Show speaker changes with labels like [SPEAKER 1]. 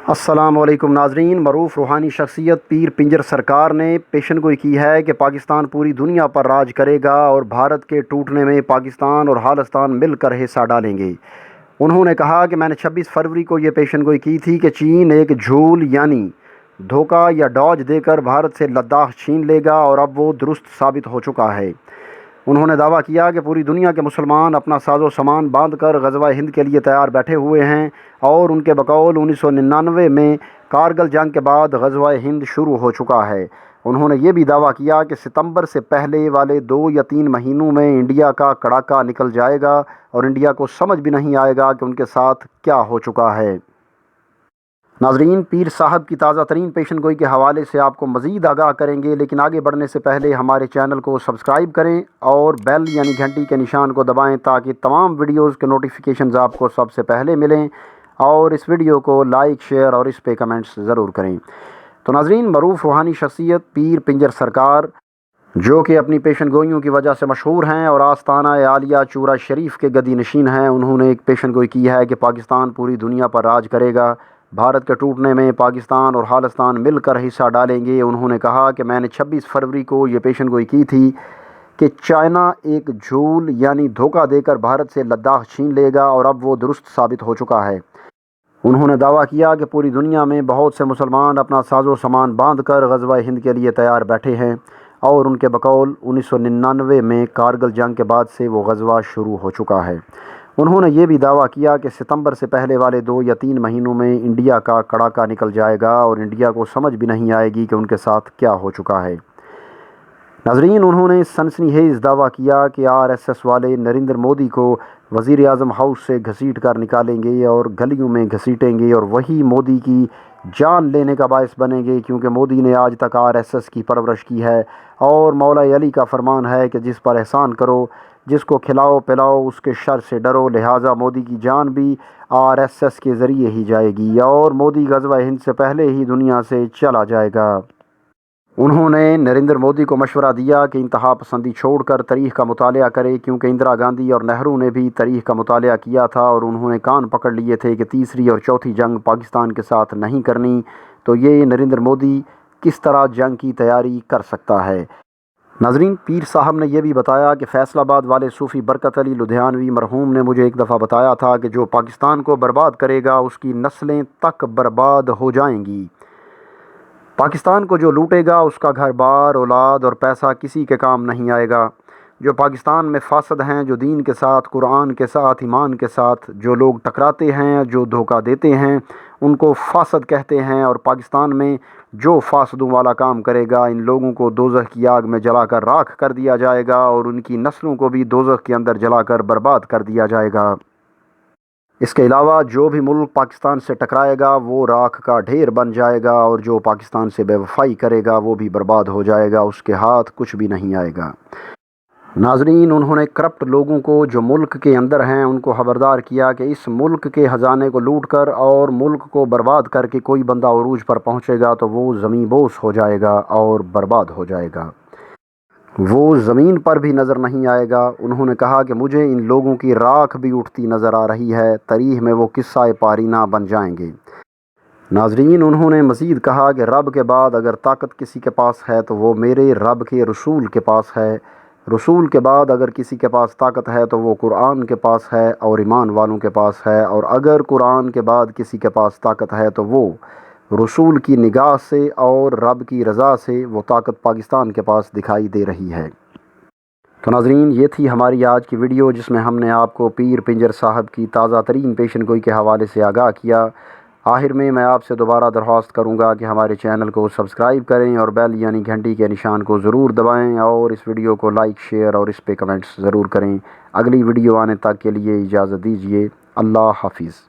[SPEAKER 1] السلام علیکم ناظرین، معروف روحانی شخصیت پیر پنجر سرکار نے پیشن گوئی کی ہے کہ پاکستان پوری دنیا پر راج کرے گا اور بھارت کے ٹوٹنے میں پاکستان اور خالصتان مل کر حصہ ڈالیں گے۔ انہوں نے کہا کہ میں نے 26 فروری کو یہ پیشن گوئی کی تھی کہ چین ایک جھول یعنی دھوکہ یا ڈاج دے کر بھارت سے لداخ چھین لے گا، اور اب وہ درست ثابت ہو چکا ہے۔ انہوں نے دعویٰ کیا کہ پوری دنیا کے مسلمان اپنا ساز و سامان باندھ کر غزوہ ہند کے لیے تیار بیٹھے ہوئے ہیں، اور ان کے بقول 1999 میں کارگل جنگ کے بعد غزوہ ہند شروع ہو چکا ہے۔ انہوں نے یہ بھی دعویٰ کیا کہ ستمبر سے پہلے والے 2 یا 3 مہینوں میں انڈیا کا کڑاکا نکل جائے گا، اور انڈیا کو سمجھ بھی نہیں آئے گا کہ ان کے ساتھ کیا ہو چکا ہے۔ ناظرین، پیر صاحب کی تازہ ترین پیشن گوئی کے حوالے سے آپ کو مزید آگاہ کریں گے، لیکن آگے بڑھنے سے پہلے ہمارے چینل کو سبسکرائب کریں اور بیل یعنی گھنٹی کے نشان کو دبائیں تاکہ تمام ویڈیوز کے نوٹیفیکیشنز آپ کو سب سے پہلے ملیں، اور اس ویڈیو کو لائک، شیئر اور اس پہ کمنٹس ضرور کریں۔ تو ناظرین، معروف روحانی شخصیت پیر پنجر سرکار، جو کہ اپنی پیشن گوئیوں کی وجہ سے مشہور ہیں اور آستانہ عالیہ چورا شریف کے گدی نشین ہیں، انہوں نے ایک پیشن گوئی کی ہے کہ پاکستان پوری دنیا پر راج کرے گا، بھارت کے ٹوٹنے میں پاکستان اور خالصتان مل کر حصہ ڈالیں گے۔ انہوں نے کہا کہ میں نے 26 فروری کو یہ پیشن گوئی کی تھی کہ چائنا ایک جھول یعنی دھوکہ دے کر بھارت سے لداخ چھین لے گا، اور اب وہ درست ثابت ہو چکا ہے۔ انہوں نے دعویٰ کیا کہ پوری دنیا میں بہت سے مسلمان اپنا ساز و سامان باندھ کر غزوہ ہند کے لیے تیار بیٹھے ہیں، اور ان کے بقول 1999 میں کارگل جنگ کے بعد سے وہ غزوہ شروع ہو چکا ہے۔ انہوں نے یہ بھی دعویٰ کیا کہ ستمبر سے پہلے والے 2 یا 3 مہینوں میں انڈیا کا کڑاکا نکل جائے گا، اور انڈیا کو سمجھ بھی نہیں آئے گی کہ ان کے ساتھ کیا ہو چکا ہے۔ ناظرین، انہوں نے سنسنی خیز دعویٰ کیا کہ RSS والے نریندر مودی کو وزیر اعظم ہاؤس سے گھسیٹ کر نکالیں گے اور گلیوں میں گھسیٹیں گے، اور وہی مودی کی جان لینے کا باعث بنیں گے، کیونکہ مودی نے آج تک RSS کی پرورش کی ہے، اور مولا علی کا فرمان ہے کہ جس پر احسان کرو، جس کو کھلاؤ پلاؤ، اس کے شر سے ڈرو۔ لہٰذا مودی کی جان بھی RSS کے ذریعے ہی جائے گی، اور مودی غزوہ ہند سے پہلے ہی دنیا سے چلا جائے گا۔ انہوں نے نریندر مودی کو مشورہ دیا کہ انتہا پسندی چھوڑ کر تاریخ کا مطالعہ کرے، کیونکہ اندرا گاندھی اور نہرو نے بھی تاریخ کا مطالعہ کیا تھا، اور انہوں نے کان پکڑ لیے تھے کہ تیسری اور چوتھی جنگ پاکستان کے ساتھ نہیں کرنی۔ تو یہ نریندر مودی کس طرح جنگ کی تیاری کر سکتا ہے؟ ناظرین، پیر صاحب نے یہ بھی بتایا کہ فیصل آباد والے صوفی برکت علی لدھیانوی مرحوم نے مجھے ایک دفعہ بتایا تھا کہ جو پاکستان کو برباد کرے گا اس کی نسلیں تک برباد ہو جائیں گی۔ پاکستان کو جو لوٹے گا اس کا گھر بار، اولاد اور پیسہ کسی کے کام نہیں آئے گا۔ جو پاکستان میں فاسد ہیں، جو دین کے ساتھ، قرآن کے ساتھ، ایمان کے ساتھ جو لوگ ٹکراتے ہیں، جو دھوکہ دیتے ہیں، ان کو فاسد کہتے ہیں، اور پاکستان میں جو فاسدوں والا کام کرے گا، ان لوگوں کو دوزخ کی آگ میں جلا کر راکھ کر دیا جائے گا، اور ان کی نسلوں کو بھی دوزخ کے اندر جلا کر برباد کر دیا جائے گا۔ اس کے علاوہ جو بھی ملک پاکستان سے ٹکرائے گا وہ راکھ کا ڈھیر بن جائے گا، اور جو پاکستان سے بے وفائی کرے گا وہ بھی برباد ہو جائے گا، اس کے ہاتھ کچھ بھی نہیں آئے گا۔ ناظرین، انہوں نے کرپٹ لوگوں کو جو ملک کے اندر ہیں ان کو خبردار کیا کہ اس ملک کے خزانے کو لوٹ کر اور ملک کو برباد کر کے کوئی بندہ عروج پر پہنچے گا تو وہ زمیں بوس ہو جائے گا اور برباد ہو جائے گا، وہ زمین پر بھی نظر نہیں آئے گا۔ انہوں نے کہا کہ مجھے ان لوگوں کی راکھ بھی اٹھتی نظر آ رہی ہے، تاریخ میں وہ قصہ پارینہ بن جائیں گے۔ ناظرین، انہوں نے مزید کہا کہ رب کے بعد اگر طاقت کسی کے پاس ہے تو وہ میرے رب کے رسول کے پاس ہے، رسول کے بعد اگر کسی کے پاس طاقت ہے تو وہ قرآن کے پاس ہے اور ایمان والوں کے پاس ہے، اور اگر قرآن کے بعد کسی کے پاس طاقت ہے تو وہ رسول کی نگاہ سے اور رب کی رضا سے وہ طاقت پاکستان کے پاس دکھائی دے رہی ہے۔ تو ناظرین، یہ تھی ہماری آج کی ویڈیو جس میں ہم نے آپ کو پیر پنجر صاحب کی تازہ ترین پیشن گوئی کے حوالے سے آگاہ کیا۔ آخر میں آپ سے دوبارہ درخواست کروں گا کہ ہمارے چینل کو سبسکرائب کریں اور بیل یعنی گھنٹی کے نشان کو ضرور دبائیں، اور اس ویڈیو کو لائک، شیئر اور اس پہ کمنٹس ضرور کریں۔ اگلی ویڈیو آنے تک کے لیے اجازت دیجیے۔ اللہ حافظ۔